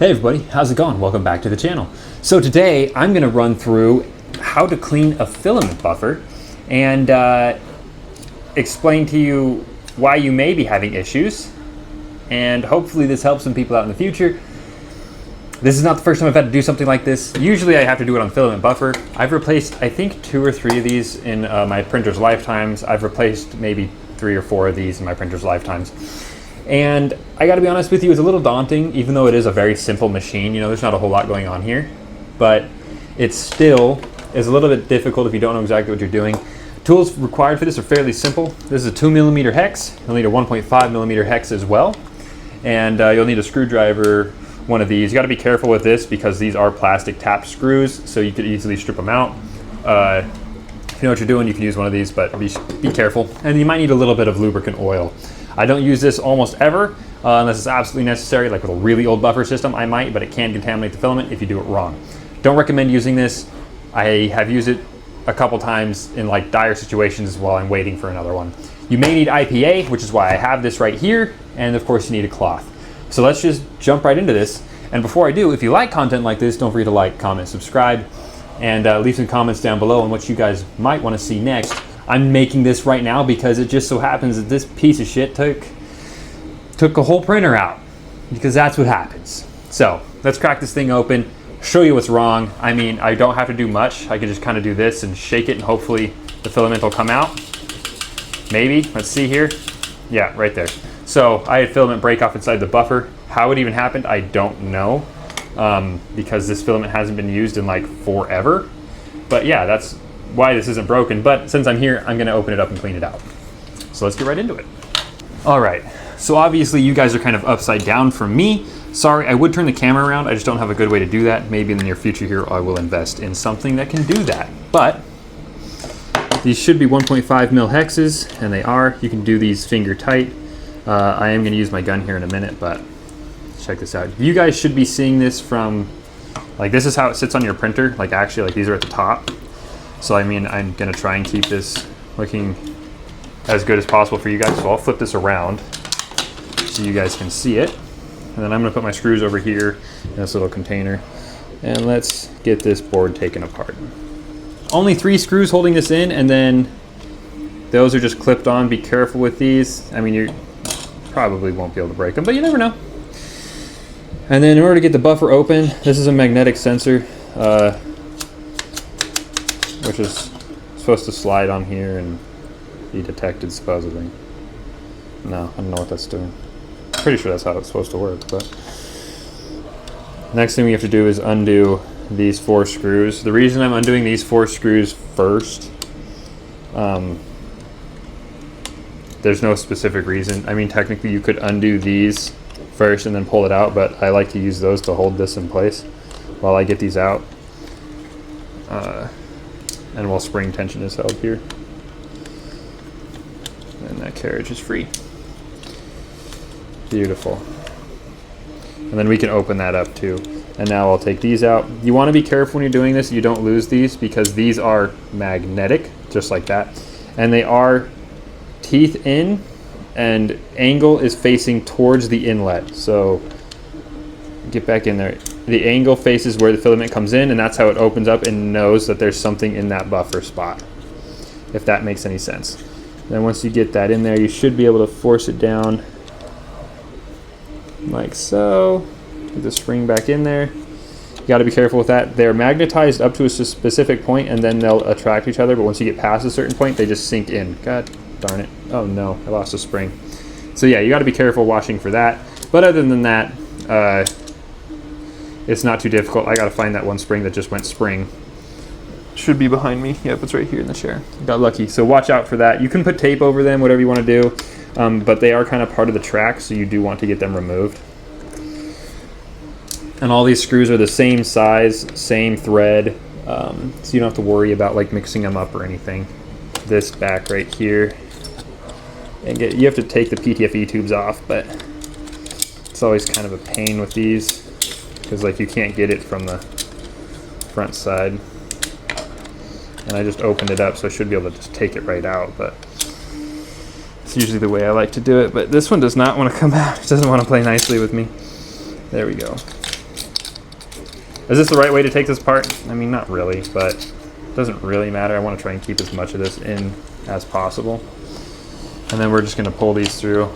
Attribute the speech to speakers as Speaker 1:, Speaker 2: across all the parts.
Speaker 1: Hey everybody, how's it going? Welcome back to the channel. So today I'm going to run through how to clean a filament buffer and explain to you why you may be having issues, and hopefully this helps some people out in the future. This is not the first time I've had to do something like this. Usually I have to do it on filament buffer. I've replaced I think 2 or 3 of these in my printer's lifetimes. I've replaced maybe 3 or 4 of these in my printer's lifetimes. And I gotta be honest with you, it's a little daunting, even though it is a very simple machine. You know, there's not a whole lot going on here, but it still is a little bit difficult if you don't know exactly what you're doing. Tools required for this are fairly simple. This is a 2mm hex. You'll need a 1.5mm hex as well. And you'll need a screwdriver, one of these. You gotta be careful with this because these are plastic tap screws, so you could easily strip them out. If you know what you're doing, you can use one of these, but be careful. And you might need a little bit of lubricant oil. I don't use this almost ever, unless it's absolutely necessary, like with a really old buffer system I might, but it can contaminate the filament if you do it wrong. Don't recommend using this. I have used it a couple times in like dire situations while I'm waiting for another one. You may need IPA, which is why I have this right here, and of course you need a cloth. So let's just jump right into this. And before I do, if you like content like this, don't forget to like, comment, subscribe, and leave some comments down below on what you guys might want to see next. I'm making this right now because it just so happens that this piece of shit took a whole printer out, because that's what happens. So let's crack this thing open, show you what's wrong. I mean, I don't have to do much. I can just kind of do this and shake it and hopefully the filament will come out. Maybe, let's see here. Yeah, right there. So I had filament break off inside the buffer. How it even happened, I don't know, because this filament hasn't been used in like forever. But yeah, that's why this isn't broken. But since I'm here, I'm gonna open it up and clean it out. So let's get right into it. All right, so obviously you guys are kind of upside down from me. Sorry, I would turn the camera around. I just don't have a good way to do that. Maybe in the near future here, I will invest in something that can do that. But these should be 1.5mm hexes, and they are. You can do these finger tight. I am gonna use my gun here in a minute, but check this out. You guys should be seeing this from, like, this is how it sits on your printer. Like, actually, like, these are at the top. So I mean, I'm gonna try and keep this looking as good as possible for you guys. So I'll flip this around so you guys can see it. And then I'm gonna put my screws over here in this little container. And let's get this board taken apart. Only 3 screws holding this in, and then those are just clipped on. Be careful with these. I mean, you probably won't be able to break them, but you never know. And then in order to get the buffer open, this is a magnetic sensor, which is supposed to slide on here and be detected supposedly. No, I don't know what that's doing. Pretty sure that's how it's supposed to work, but next thing we have to do is undo these 4 screws. The reason I'm undoing these 4 screws first, there's no specific reason. I mean, technically you could undo these first and then pull it out, but I like to use those to hold this in place while I get these out. And while spring tension is held here. And that carriage is free. Beautiful. And then we can open that up too. And now I'll take these out. You want to be careful when you're doing this, you don't lose these, because these are magnetic, just like that. And they are teeth in, and angle is facing towards the inlet. So get back in there. The angle faces where the filament comes in, and that's how it opens up and knows that there's something in that buffer spot, if that makes any sense. Then once you get that in there, you should be able to force it down like so. Get the spring back in there. You got to be careful with that. They're magnetized up to a specific point, and then they'll attract each other, but once you get past a certain point, they just sink in. God darn it. Oh no, I lost a spring. So yeah, you got to be careful watching for that. But other than that, it's not too difficult. I got to find that one spring that just went spring. Should be behind me. Yep, it's right here in the chair. Got lucky. So watch out for that. You can put tape over them, whatever you want to do, but they are kind of part of the track, so you do want to get them removed. And all these screws are the same size, same thread, so you don't have to worry about like mixing them up or anything. This back right here, and you have to take the PTFE tubes off, but it's always kind of a pain with these, because like you can't get it from the front side. And I just opened it up, so I should be able to just take it right out, but it's usually the way I like to do it. But this one does not want to come out. It doesn't want to play nicely with me. There we go. Is this the right way to take this apart? I mean, not really, but it doesn't really matter. I want to try and keep as much of this in as possible. And then we're just going to pull these through.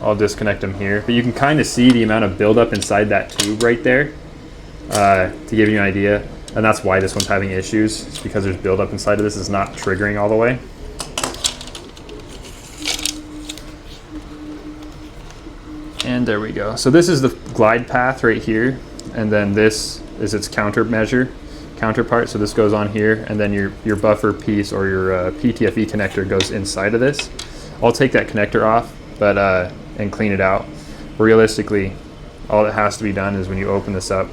Speaker 1: I'll disconnect them here. But you can kind of see the amount of buildup inside that tube right there to give you an idea. And that's why this one's having issues. It's because there's buildup inside of this. It's not triggering all the way. And there we go. So this is the glide path right here. And then this is its counterpart. So this goes on here. And then your buffer piece or your PTFE connector goes inside of this. I'll take that connector off, but and clean it out. Realistically, all that has to be done is when you open this up.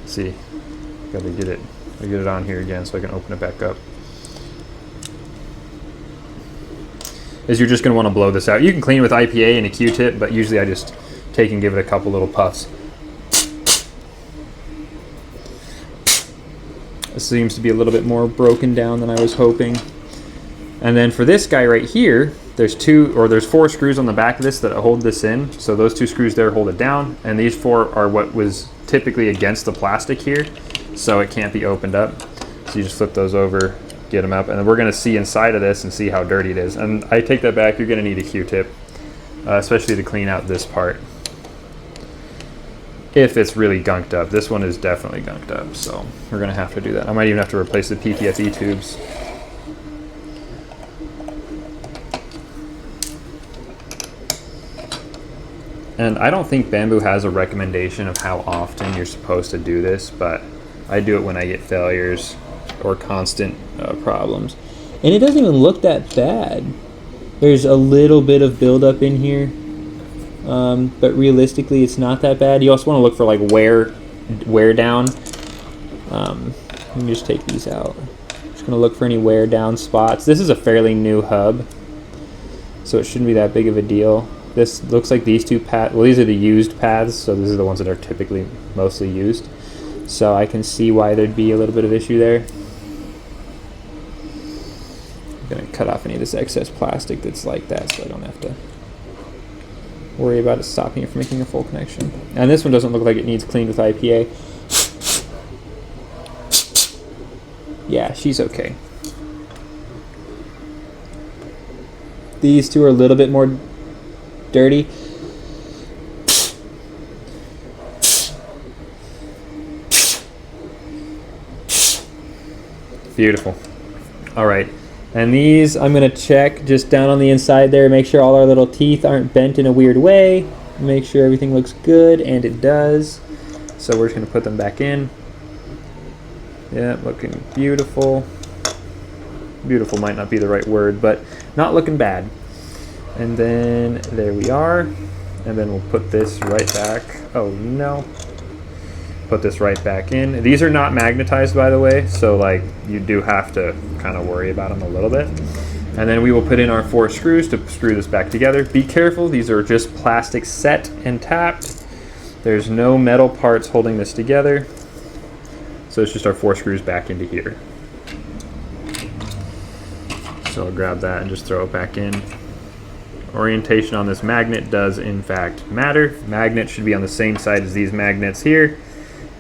Speaker 1: See, gotta get it on here again so I can open it back up. Is you're just gonna want to blow this out. You can clean it with IPA and a Q-tip, but usually I just take and give it a couple little puffs. This seems to be a little bit more broken down than I was hoping. And then for this guy right here, there's 4 screws on the back of this that hold this in. So those 2 screws there hold it down, and these 4 are what was typically against the plastic here, so it can't be opened up. So you just flip those over, get them up, and then we're gonna see inside of this and see how dirty it is. And I take that back, you're gonna need a Q-tip, especially to clean out this part. If it's really gunked up. This one is definitely gunked up, so we're gonna have to do that. I might even have to replace the PTFE tubes. And I don't think Bamboo has a recommendation of how often you're supposed to do this, but I do it when I get failures or constant problems.
Speaker 2: And it doesn't even look that bad. There's a little bit of buildup in here, but realistically it's not that bad. You also want to look for like wear down. Let me just take these out. Just gonna look for any wear down spots. This is a fairly new hub, so it shouldn't be that big of a deal. This looks like these 2 paths, well, these are the used paths, so these are the ones that are typically mostly used. So I can see why there'd be a little bit of issue there. I'm gonna cut off any of this excess plastic that's like that so I don't have to worry about it stopping it from making a full connection. And this one doesn't look like it needs cleaned with IPA. Yeah, she's okay. These 2 are a little bit more dirty.
Speaker 1: Beautiful. All right.
Speaker 2: And these I'm gonna check just down on the inside there, make sure all our little teeth aren't bent in a weird way, make sure everything looks good, and it does. So we're just gonna put them back in. Yeah, looking beautiful. Beautiful might not be the right word, but not looking bad. And then there we are. And then we'll put this right back. Oh no. Put this right back in. These are not magnetized, by the way, so like you do have to kind of worry about them a little bit. And then we will put in our 4 screws to screw this back together. Be careful, these are just plastic set and tapped. There's no metal parts holding this together. So it's just our 4 screws back into here. So I'll grab that and just throw it back in. Orientation on this magnet does in fact matter. Magnet should be on the same side as these magnets here,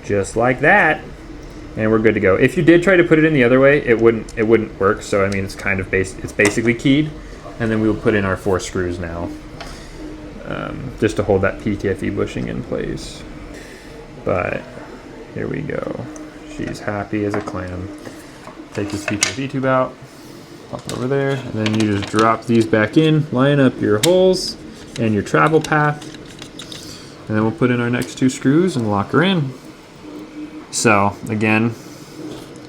Speaker 2: just like that, and we're good to go. If you did try to put it in the other way, it wouldn't work. So I mean, it's kind of it's basically keyed, and then we will put in our 4 screws now, just to hold that PTFE bushing in place. But here we go. She's happy as a clam. Take this PTFE tube out. Pop it over there, and then you just drop these back in, line up your holes and your travel path, and then we'll put in our next 2 screws and lock her in. So again,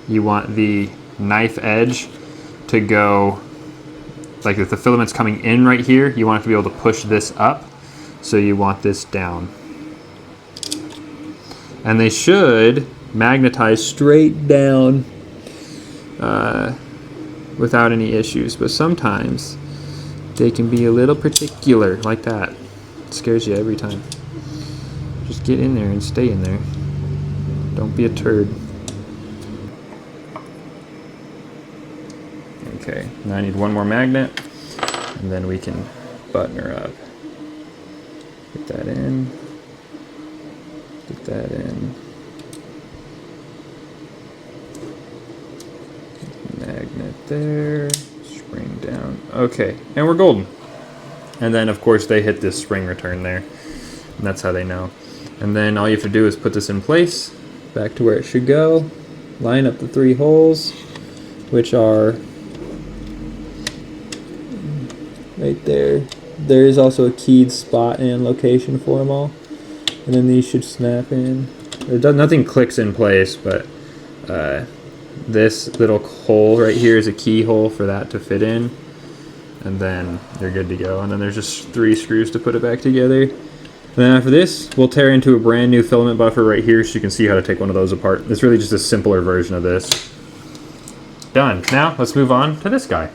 Speaker 2: you want the knife edge to go, like if the filament's coming in right here, you want it to be able to push this up, so you want this down. And they should magnetize straight down without any issues, but sometimes they can be a little particular like that. It scares you every time. Just get in there and stay in there. Don't be a turd. Okay, now I need 1 more magnet, and then we can button her up. Get that in. Get that in. there, spring down. Okay, and we're golden. And then of course they hit this spring return there. And that's how they know. And then all you have to do is put this in place, back to where it should go. Line up the 3 holes, which are right there. There is also a keyed spot and location for them all. And then these should snap in. Nothing clicks in place, but this little hole right here is a keyhole for that to fit in. And then you're good to go. And then there's just 3 screws to put it back together. And then after this, we'll tear into a brand new filament buffer right here so you can see how to take one of those apart. It's really just a simpler version of this. Done. Now let's move on to this guy.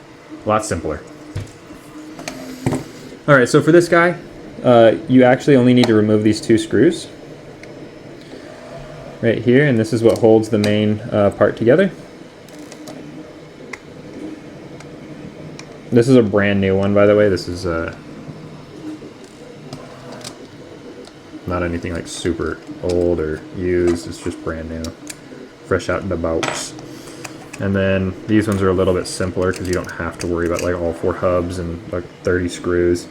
Speaker 2: A lot simpler. All right, so for this guy, you actually only need to remove these 2 screws right here, and this is what holds the main part together. This is a brand new one, by the way. This is not anything like super old or used. It's just brand new, fresh out of the box. And then these ones are a little bit simpler because you don't have to worry about like all 4 hubs and like 30 screws.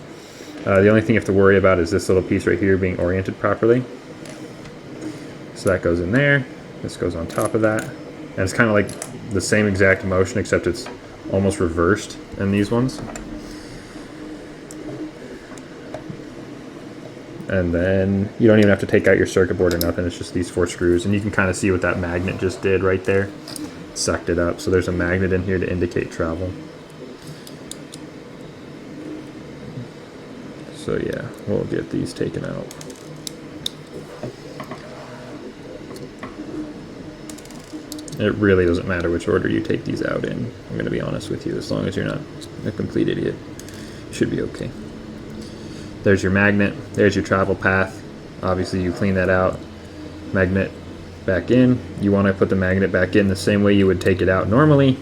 Speaker 2: The only thing you have to worry about is this little piece right here being oriented properly. So that goes in there. This goes on top of that. And it's kind of like the same exact motion except it's almost reversed in these ones. And then you don't even have to take out your circuit board or nothing. It's just these 4 screws. And you can kind of see what that magnet just did right there. It sucked it up. So there's a magnet in here to indicate travel. So yeah, we'll get these taken out. It really doesn't matter which order you take these out in. I'm going to be honest with you. As long as you're not a complete idiot, you should be okay. There's your magnet. There's your travel path. Obviously, you clean that out. Magnet back in. You want to put the magnet back in the same way you would take it out normally.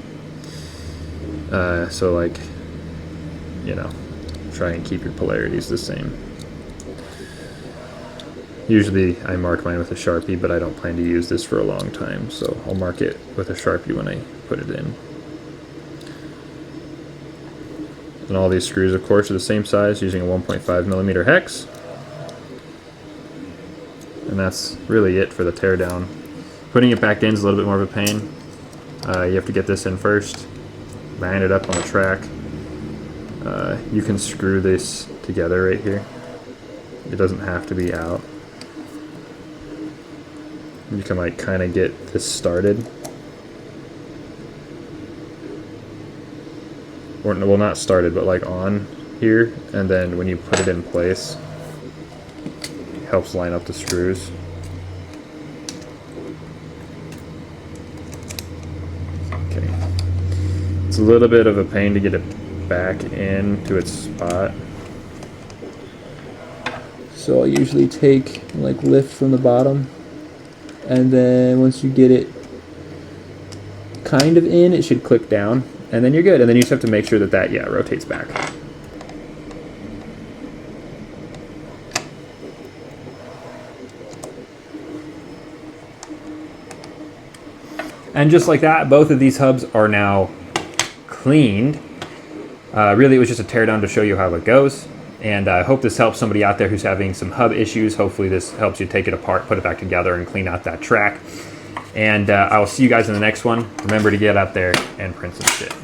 Speaker 2: So like, you know, try and keep your polarities the same. Usually I mark mine with a Sharpie, but I don't plan to use this for a long time, so I'll mark it with a Sharpie when I put it in. And all these screws, of course, are the same size, using a 1.5mm hex. And that's really it for the teardown. Putting it back in is a little bit more of a pain. You have to get this in first, line it up on the track. You can screw this together right here. It doesn't have to be out. You can like kind of get this started. Or, well, not started, but like on here. And then when you put it in place, it helps line up the screws. Okay. It's a little bit of a pain to get it back into its spot. So I'll usually take like lift from the bottom, and then once you get it kind of in, it should click down, and then you're good. And then you just have to make sure that that, yeah, rotates back. And just like that, both of these hubs are now cleaned. Really, it was just a teardown to show you how it goes. And I hope this helps somebody out there who's having some hub issues. Hopefully this helps you take it apart, put it back together, and clean out that track. And I will see you guys in the next one. Remember to get out there and print some shit.